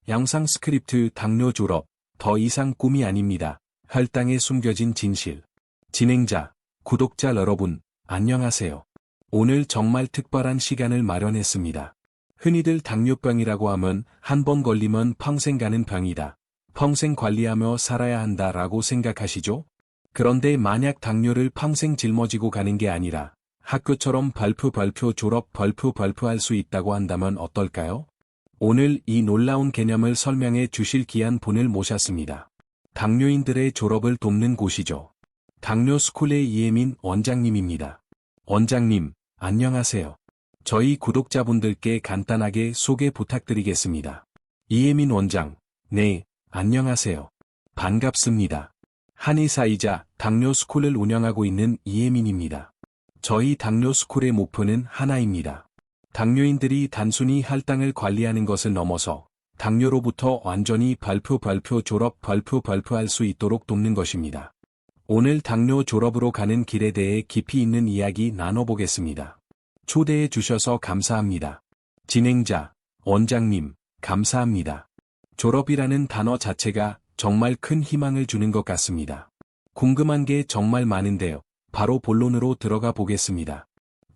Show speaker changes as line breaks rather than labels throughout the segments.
영상 스크립트 당뇨 졸업, 더 이상 꿈이 아닙니다. 혈당에 숨겨진 진실. 진행자, 구독자 여러분, 안녕하세요. 오늘 정말 특별한 시간을 마련했습니다. 흔히들 당뇨병이라고 하면 한 번 걸리면 평생 가는 병이다. 평생 관리하며 살아야 한다라고 생각하시죠? 그런데 만약 당뇨를 평생 짊어지고 가는 게 아니라 학교처럼 발표 졸업 발표할 수 있다고 한다면 어떨까요? 오늘 이 놀라운 개념을 설명해 주실 귀한 분을 모셨습니다. 당뇨인들의 졸업을 돕는 곳이죠. 당뇨스쿨의 이혜민 원장님입니다. 원장님, 안녕하세요. 저희 구독자분들께 간단하게 소개 부탁드리겠습니다. 이혜민 원장, 네, 안녕하세요. 반갑습니다. 한의사이자 당뇨스쿨을 운영하고 있는 이혜민입니다. 저희 당뇨스쿨의 목표는 하나입니다. 당뇨인들이 단순히 혈당을 관리하는 것을 넘어서 당뇨로부터 완전히 발표 졸업 발표할 수 있도록 돕는 것입니다. 오늘 당뇨 졸업으로 가는 길에 대해 깊이 있는 이야기 나눠보겠습니다. 초대해 주셔서 감사합니다. 진행자, 원장님, 감사합니다. 졸업이라는 단어 자체가 정말 큰 희망을 주는 것 같습니다. 궁금한 게 정말 많은데요. 바로 본론으로 들어가 보겠습니다.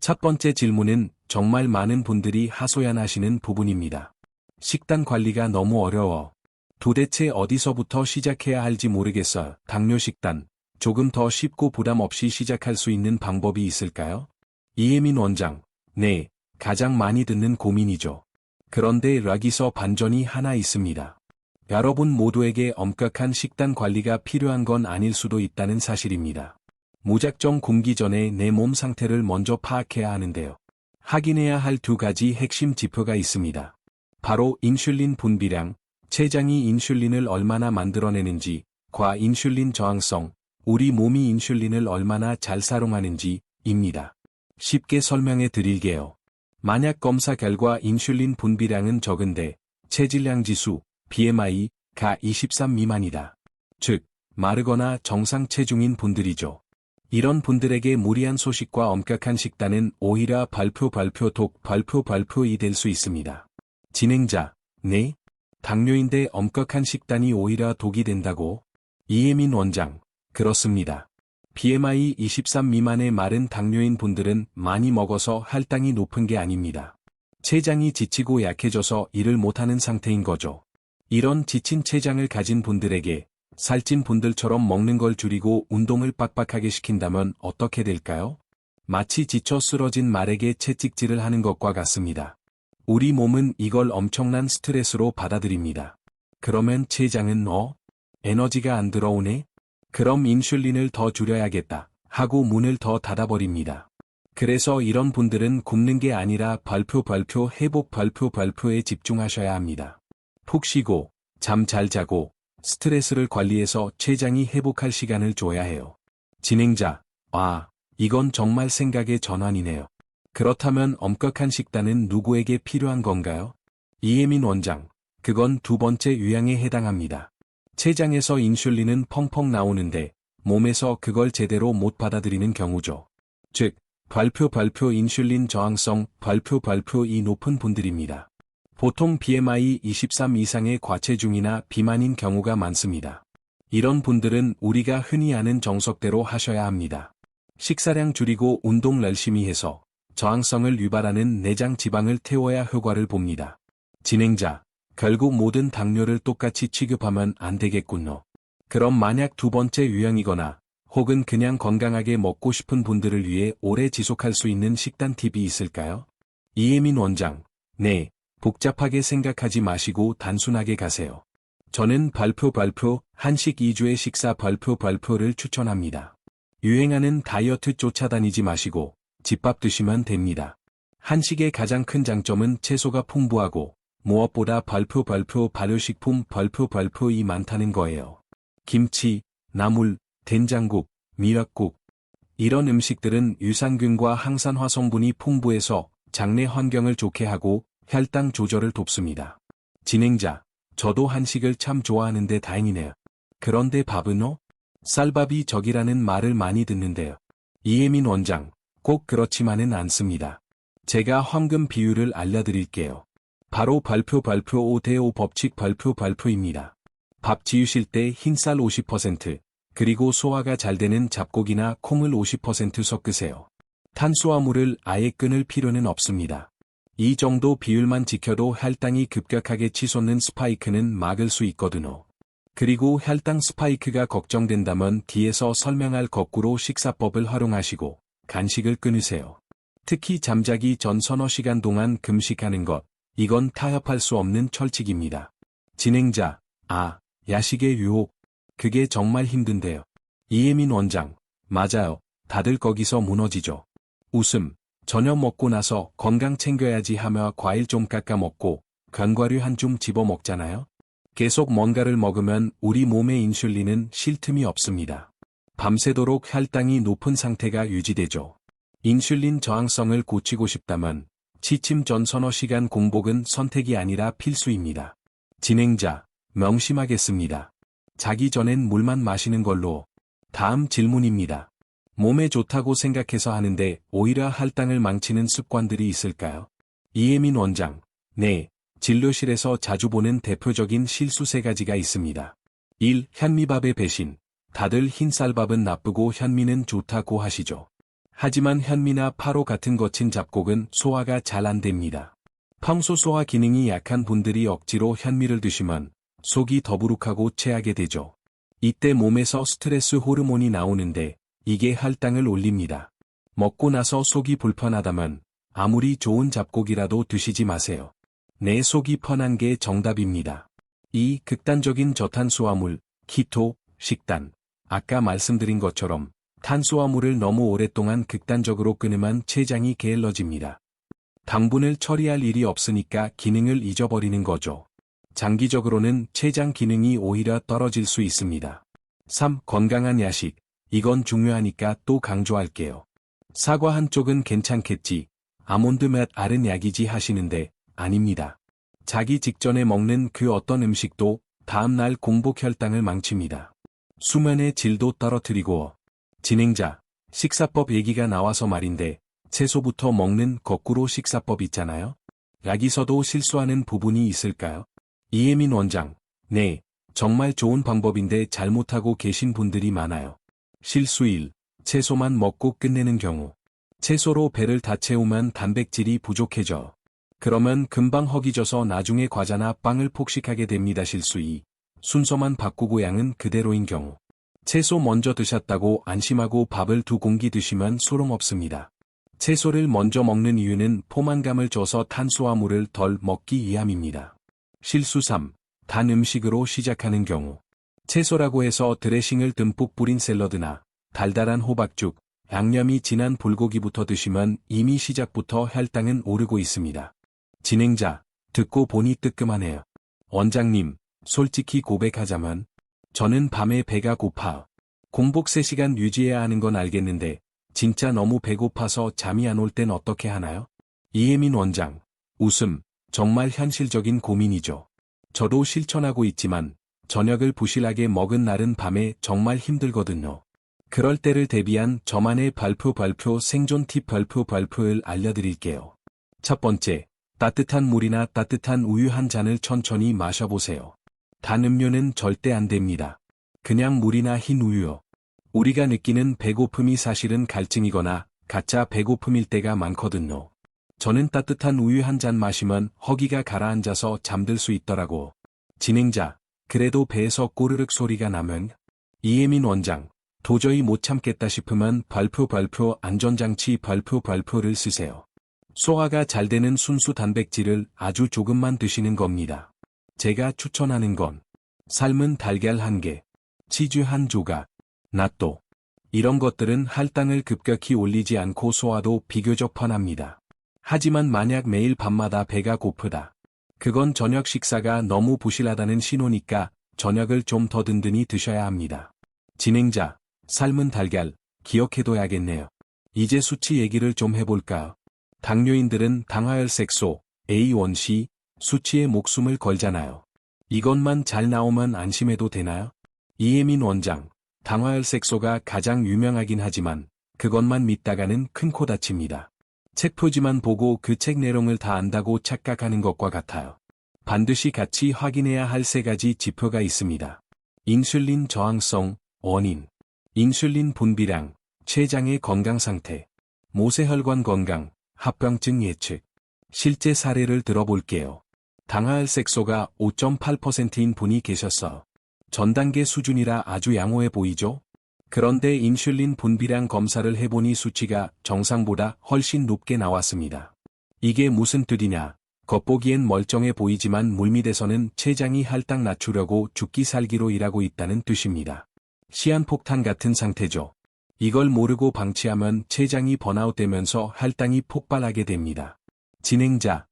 첫 번째 질문은 정말 많은 분들이 하소연하시는 부분입니다. 식단 관리가 너무 어려워. 도대체 어디서부터 시작해야 할지 모르겠어요. 당뇨 식단, 조금 더 쉽고 부담 없이 시작할 수 있는 방법이 있을까요? 이혜민 원장, 네, 가장 많이 듣는 고민이죠. 그런데 여기서 반전이 하나 있습니다. 여러분 모두에게 엄격한 식단 관리가 필요한 건 아닐 수도 있다는 사실입니다. 무작정 굶기 전에 내 몸 상태를 먼저 파악해야 하는데요. 확인해야 할 두 가지 핵심 지표가 있습니다. 바로 인슐린 분비량, 췌장이 인슐린을 얼마나 만들어내는지, 과인슐린 저항성, 우리 몸이 인슐린을 얼마나 잘 사용하는지입니다. 쉽게 설명해 드릴게요. 만약 검사 결과 인슐린 분비량은 적은데 체질량 지수, BMI가 23 미만이다. 즉, 마르거나 정상 체중인 분들이죠. 이런 분들에게 무리한 소식과 엄격한 식단은 오히려 발표이 될 수 있습니다. 진행자, 네? 당뇨인데 엄격한 식단이 오히려 독이 된다고? 이혜민 원장, 그렇습니다. BMI 23 미만의 마른 당뇨인 분들은 많이 먹어서 혈당이 높은 게 아닙니다. 췌장이 지치고 약해져서 일을 못하는 상태인 거죠. 이런 지친 췌장을 가진 분들에게 살찐 분들처럼 먹는 걸 줄이고 운동을 빡빡하게 시킨다면 어떻게 될까요? 마치 지쳐 쓰러진 말에게 채찍질을 하는 것과 같습니다. 우리 몸은 이걸 엄청난 스트레스로 받아들입니다. 그러면 췌장은 에너지가 안 들어오네? 그럼 인슐린을 더 줄여야겠다 하고 문을 더 닫아버립니다. 그래서 이런 분들은 굶는 게 아니라 회복 발표에 집중하셔야 합니다. 푹 쉬고, 잠 잘 자고, 스트레스를 관리해서 췌장이 회복할 시간을 줘야 해요. 진행자, 이건 정말 생각의 전환이네요. 그렇다면 엄격한 식단은 누구에게 필요한 건가요? 이혜민 원장, 그건 두 번째 유형에 해당합니다. 췌장에서 인슐린은 펑펑 나오는데 몸에서 그걸 제대로 못 받아들이는 경우죠. 즉, 발표 인슐린 저항성 발표이 높은 분들입니다. 보통 BMI 23 이상의 과체중이나 비만인 경우가 많습니다. 이런 분들은 우리가 흔히 아는 정석대로 하셔야 합니다. 식사량 줄이고 운동 열심히 해서 저항성을 유발하는 내장 지방을 태워야 효과를 봅니다. 진행자, 결국 모든 당뇨를 똑같이 취급하면 안 되겠군요. 그럼 만약 두 번째 유형이거나 혹은 그냥 건강하게 먹고 싶은 분들을 위해 오래 지속할 수 있는 식단 팁이 있을까요? 이혜민 원장, 네. 복잡하게 생각하지 마시고 단순하게 가세요. 저는 발표 한식 2주의 식사 발표를 추천합니다. 유행하는 다이어트 쫓아다니지 마시고 집밥 드시면 됩니다. 한식의 가장 큰 장점은 채소가 풍부하고 무엇보다 발효식품 발표이 많다는 거예요. 김치, 나물, 된장국, 미역국 이런 음식들은 유산균과 항산화 성분이 풍부해서 장내 환경을 좋게 하고 혈당 조절을 돕습니다. 진행자, 저도 한식을 참 좋아하는데 다행이네요. 그런데 밥은 쌀밥이 적이라는 말을 많이 듣는데요. 이혜민 원장, 꼭 그렇지만은 않습니다. 제가 황금 비율을 알려드릴게요. 바로 발표 5대5 법칙 발표입니다. 밥 지으실 때 흰쌀 50%, 그리고 소화가 잘 되는 잡곡이나 콩을 50% 섞으세요. 탄수화물을 아예 끊을 필요는 없습니다. 이 정도 비율만 지켜도 혈당이 급격하게 치솟는 스파이크는 막을 수 있거든요. 그리고 혈당 스파이크가 걱정된다면 뒤에서 설명할 거꾸로 식사법을 활용하시고 간식을 끊으세요. 특히 잠자기 전 서너 시간 동안 금식하는 것, 이건 타협할 수 없는 철칙입니다. 진행자, 야식의 유혹. 그게 정말 힘든데요. 이혜민 원장, 맞아요. 다들 거기서 무너지죠. 웃음, 저녁 먹고 나서 건강 챙겨야지 하며 과일 좀 깎아 먹고 견과류 한 줌 집어 먹잖아요. 계속 뭔가를 먹으면 우리 몸의 인슐린은 쉴 틈이 없습니다. 밤새도록 혈당이 높은 상태가 유지되죠. 인슐린 저항성을 고치고 싶다면 취침 전 서너 시간 공복은 선택이 아니라 필수입니다. 진행자, 명심하겠습니다. 자기 전엔 물만 마시는 걸로. 다음 질문입니다. 몸에 좋다고 생각해서 하는데 오히려 혈당을 망치는 습관들이 있을까요? 이혜민 원장, 네, 진료실에서 자주 보는 대표적인 실수 3가지가 있습니다. 1. 현미밥의 배신. 다들 흰쌀밥은 나쁘고 현미는 좋다고 하시죠. 하지만 현미나 파로 같은 거친 잡곡은 소화가 잘 안 됩니다. 평소 소화 기능이 약한 분들이 억지로 현미를 드시면 속이 더부룩하고 체하게 되죠. 이때 몸에서 스트레스 호르몬이 나오는데 이게 혈당을 올립니다. 먹고 나서 속이 불편하다면 아무리 좋은 잡곡이라도 드시지 마세요. 내 속이 편한 게 정답입니다. 2. 극단적인 저탄수화물, 키토, 식단. 아까 말씀드린 것처럼 탄수화물을 너무 오랫동안 극단적으로 끊으면 췌장이 게을러집니다. 당분을 처리할 일이 없으니까 기능을 잊어버리는 거죠. 장기적으로는 췌장 기능이 오히려 떨어질 수 있습니다. 3. 건강한 야식. 이건 중요하니까 또 강조할게요. 사과 한쪽은 괜찮겠지, 아몬드 몇 알은 약이지 하시는데 아닙니다. 자기 직전에 먹는 그 어떤 음식도 다음날 공복 혈당을 망칩니다. 수면의 질도 떨어뜨리고. 진행자, 식사법 얘기가 나와서 말인데 채소부터 먹는 거꾸로 식사법 있잖아요. 여기서도 실수하는 부분이 있을까요? 이혜민 원장, 네, 정말 좋은 방법인데 잘못하고 계신 분들이 많아요. 실수 1. 채소만 먹고 끝내는 경우. 채소로 배를 다 채우면 단백질이 부족해져. 그러면 금방 허기져서 나중에 과자나 빵을 폭식하게 됩니다. 실수 2. 순서만 바꾸고 양은 그대로인 경우. 채소 먼저 드셨다고 안심하고 밥을 2공기 드시면 소용없습니다. 채소를 먼저 먹는 이유는 포만감을 줘서 탄수화물을 덜 먹기 위함입니다. 실수 3. 단 음식으로 시작하는 경우. 채소라고 해서 드레싱을 듬뿍 뿌린 샐러드나 달달한 호박죽, 양념이 진한 불고기부터 드시면 이미 시작부터 혈당은 오르고 있습니다. 진행자, 듣고 보니 뜨끔하네요. 원장님, 솔직히 고백하자면 저는 밤에 배가 고파. 공복 3시간 유지해야 하는 건 알겠는데 진짜 너무 배고파서 잠이 안 올 땐 어떻게 하나요? 이혜민 원장, 웃음, 정말 현실적인 고민이죠. 저도 실천하고 있지만 저녁을 부실하게 먹은 날은 밤에 정말 힘들거든요. 그럴 때를 대비한 저만의 발표 생존 팁 발표를 알려드릴게요. 첫 번째, 따뜻한 물이나 따뜻한 우유 한 잔을 천천히 마셔보세요. 단 음료는 절대 안 됩니다. 그냥 물이나 흰 우유요. 우리가 느끼는 배고픔이 사실은 갈증이거나 가짜 배고픔일 때가 많거든요. 저는 따뜻한 우유 한 잔 마시면 허기가 가라앉아서 잠들 수 있더라고. 진행자, 그래도 배에서 꼬르륵 소리가 나면? 이혜민 원장, 도저히 못 참겠다 싶으면 발표 안전장치 발표를 쓰세요. 소화가 잘 되는 순수 단백질을 아주 조금만 드시는 겁니다. 제가 추천하는 건 삶은 달걀 1개, 치즈 1조각, 낫또. 이런 것들은 혈당을 급격히 올리지 않고 소화도 비교적 편합니다. 하지만 만약 매일 밤마다 배가 고프다. 그건 저녁 식사가 너무 부실하다는 신호니까 저녁을 좀 더 든든히 드셔야 합니다. 진행자, 삶은 달걀, 기억해둬야겠네요. 이제 수치 얘기를 좀 해볼까요? 당뇨인들은 당화혈색소, A1C, 수치에 목숨을 걸잖아요. 이것만 잘 나오면 안심해도 되나요? 이혜민 원장, 당화혈색소가 가장 유명하긴 하지만 그것만 믿다가는 큰 코 다칩니다. 책 표지만 보고 그 책 내용을 다 안다고 착각하는 것과 같아요. 반드시 같이 확인해야 할 3가지 지표가 있습니다. 인슐린 저항성, 원인, 인슐린 분비량, 췌장의 건강 상태, 모세혈관 건강, 합병증 예측. 실제 사례를 들어볼게요. 당화혈색소가 5.8%인 분이 계셨어. 전 단계 수준이라 아주 양호해 보이죠? 그런데 인슐린 분비량 검사를 해보니 수치가 정상보다 훨씬 높게 나왔습니다. 이게 무슨 뜻이냐? 겉보기엔 멀쩡해 보이지만 물밑에서는 췌장이 혈당 낮추려고 죽기 살기로 일하고 있다는 뜻입니다. 시한폭탄 같은 상태죠. 이걸 모르고 방치하면 췌장이 번아웃되면서 혈당이 폭발하게 됩니다. 진행자,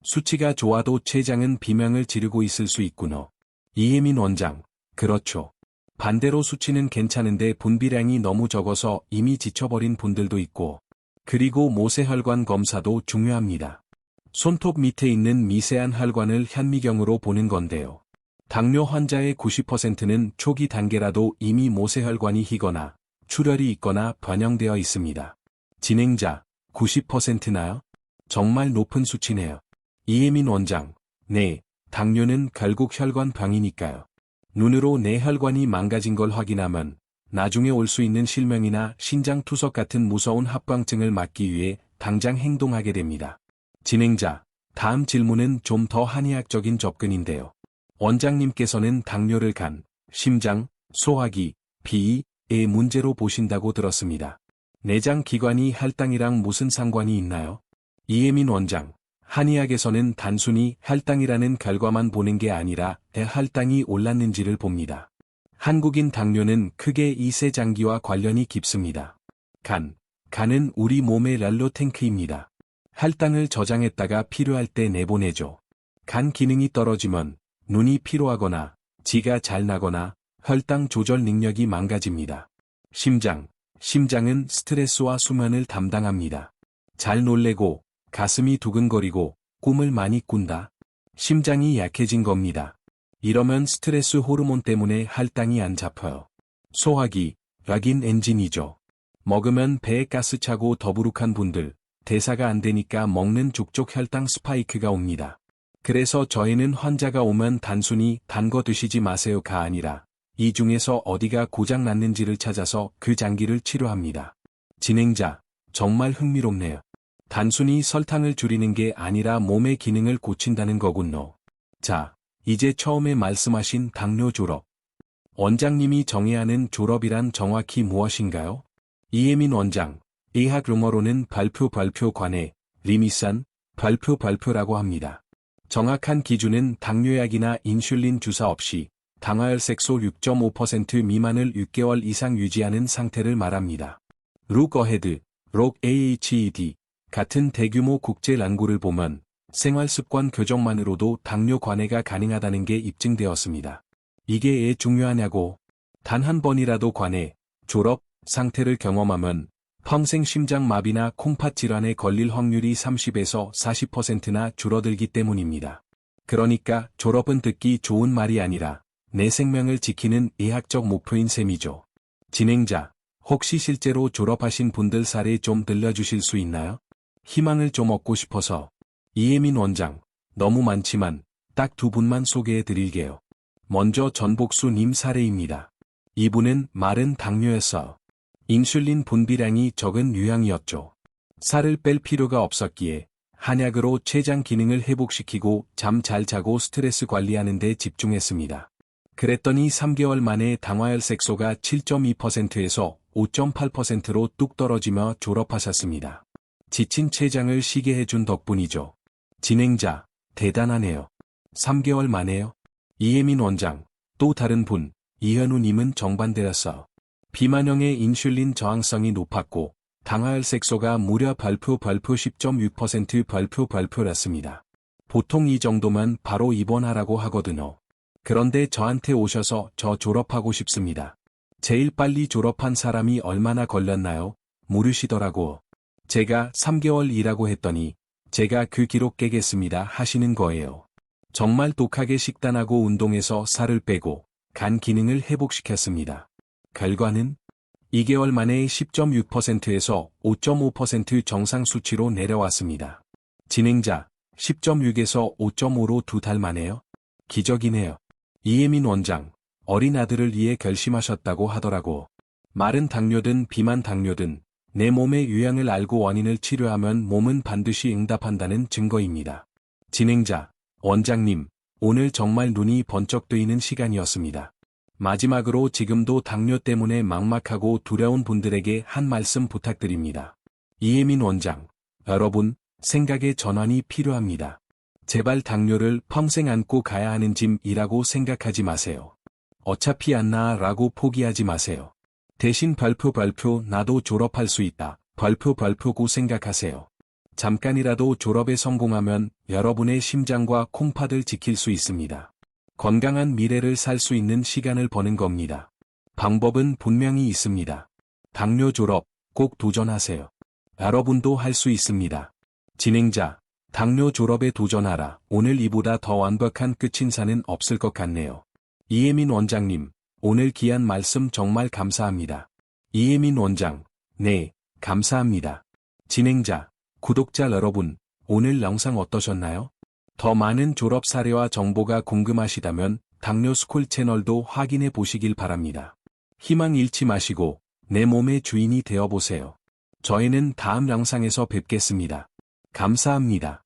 수치가 좋아도 췌장은 비명을 지르고 있을 수 있구나. 이혜민 원장, 그렇죠. 반대로 수치는 괜찮은데 분비량이 너무 적어서 이미 지쳐버린 분들도 있고, 그리고 모세혈관 검사도 중요합니다. 손톱 밑에 있는 미세한 혈관을 현미경으로 보는 건데요. 당뇨 환자의 90%는 초기 단계라도 이미 모세혈관이 희거나 출혈이 있거나 변형되어 있습니다. 진행자, 90%나요? 정말 높은 수치네요. 이혜민 원장, 네, 당뇨는 결국 혈관병이니까요. 눈으로 내 혈관이 망가진 걸 확인하면 나중에 올 수 있는 실명이나 신장투석 같은 무서운 합병증을 막기 위해 당장 행동하게 됩니다. 진행자, 다음 질문은 좀 더 한의학적인 접근인데요. 원장님께서는 당뇨를 간, 심장, 소화기, 비위의 문제로 보신다고 들었습니다. 내장 기관이 혈당이랑 무슨 상관이 있나요? 이혜민 원장, 한의학에서는 단순히 혈당이라는 결과만 보는 게 아니라 혈당이 올랐는지를 봅니다. 한국인 당뇨는 크게 이 3장기와 관련이 깊습니다. 간은 우리 몸의 랄로 탱크입니다. 혈당을 저장했다가 필요할 때 내보내죠. 간 기능이 떨어지면 눈이 피로하거나 지가 잘 나거나 혈당 조절 능력이 망가집니다. 심장은 스트레스와 수면을 담당합니다. 잘 놀래고 가슴이 두근거리고 꿈을 많이 꾼다. 심장이 약해진 겁니다. 이러면 스트레스 호르몬 때문에 혈당이 안 잡혀요. 소화기, 락인 엔진이죠. 먹으면 배에 가스 차고 더부룩한 분들, 대사가 안 되니까 먹는 족족 혈당 스파이크가 옵니다. 그래서 저희는 환자가 오면 단순히 단 거 드시지 마세요가 아니라 이 중에서 어디가 고장 났는지를 찾아서 그 장기를 치료합니다. 진행자, 정말 흥미롭네요. 단순히 설탕을 줄이는 게 아니라 몸의 기능을 고친다는 거군요. 자, 이제 처음에 말씀하신 당뇨 졸업. 원장님이 정해야 하는 졸업이란 정확히 무엇인가요? 이혜민 원장, 의학 용어로는 발표 관해, 리미산, 발표라고 합니다. 정확한 기준은 당뇨약이나 인슐린 주사 없이 당화혈색소 6.5% 미만을 6개월 이상 유지하는 상태를 말합니다. 룩어헤드, AHED 같은 대규모 국제 연구를 보면 생활습관 교정만으로도 당뇨 관해가 가능하다는 게 입증되었습니다. 이게 왜 중요하냐고. 단 한 번이라도 관해, 졸업 상태를 경험하면 평생 심장마비나 콩팥 질환에 걸릴 확률이 30에서 40%나 줄어들기 때문입니다. 그러니까 졸업은 듣기 좋은 말이 아니라 내 생명을 지키는 의학적 목표인 셈이죠. 진행자, 혹시 실제로 졸업하신 분들 사례 좀 들려주실 수 있나요? 희망을 좀 얻고 싶어서. 이혜민 원장, 너무 많지만 딱 2분만 소개해 드릴게요. 먼저 전복수님 사례입니다. 이분은 마른 당뇨였어요. 인슐린 분비량이 적은 유형이었죠. 살을 뺄 필요가 없었기에 한약으로 췌장 기능을 회복시키고 잠 잘 자고 스트레스 관리하는 데 집중했습니다. 그랬더니 3개월 만에 당화혈색소가 7.2%에서 5.8%로 뚝 떨어지며 졸업하셨습니다. 지친 췌장을 쉬게 해준 덕분이죠. 진행자, 대단하네요. 3개월 만에요? 이혜민 원장, 또 다른 분, 이현우님은 정반대였어. 비만형의 인슐린 저항성이 높았고, 당화혈색소가 무려 발표 10.6% 발표였습니다. 보통 이 정도면 바로 입원하라고 하거든요. 그런데 저한테 오셔서 저 졸업하고 싶습니다. 제일 빨리 졸업한 사람이 얼마나 걸렸나요? 물으시더라고. 제가 3개월 일하고 했더니 제가 그 기록 깨겠습니다 하시는 거예요. 정말 독하게 식단하고 운동해서 살을 빼고 간 기능을 회복시켰습니다. 결과는 2개월 만에 10.6%에서 5.5% 정상 수치로 내려왔습니다. 진행자, 10.6에서 5.5로 2달 만에요? 기적이네요. 이혜민 원장, 어린 아들을 위해 결심하셨다고 하더라고. 마른 당뇨든 비만 당뇨든 내 몸의 유형을 알고 원인을 치료하면 몸은 반드시 응답한다는 증거입니다. 진행자, 원장님, 오늘 정말 눈이 번쩍 뜨이는 시간이었습니다. 마지막으로 지금도 당뇨 때문에 막막하고 두려운 분들에게 한 말씀 부탁드립니다. 이혜민 원장, 여러분, 생각의 전환이 필요합니다. 제발 당뇨를 평생 안고 가야 하는 짐이라고 생각하지 마세요. 어차피 안 나아라고 포기하지 마세요. 대신 별표 나도 졸업할 수 있다. 별표고 생각하세요. 잠깐이라도 졸업에 성공하면 여러분의 심장과 콩팥을 지킬 수 있습니다. 건강한 미래를 살 수 있는 시간을 버는 겁니다. 방법은 분명히 있습니다. 당뇨 졸업, 꼭 도전하세요. 여러분도 할 수 있습니다. 진행자, 당뇨 졸업에 도전하라. 오늘 이보다 더 완벽한 끝인사는 없을 것 같네요. 이혜민 원장님, 오늘 귀한 말씀 정말 감사합니다. 이혜민 원장, 네, 감사합니다. 진행자, 구독자 여러분, 오늘 영상 어떠셨나요? 더 많은 졸업 사례와 정보가 궁금하시다면 당뇨 스쿨 채널도 확인해 보시길 바랍니다. 희망 잃지 마시고 내 몸의 주인이 되어 보세요. 저희는 다음 영상에서 뵙겠습니다. 감사합니다.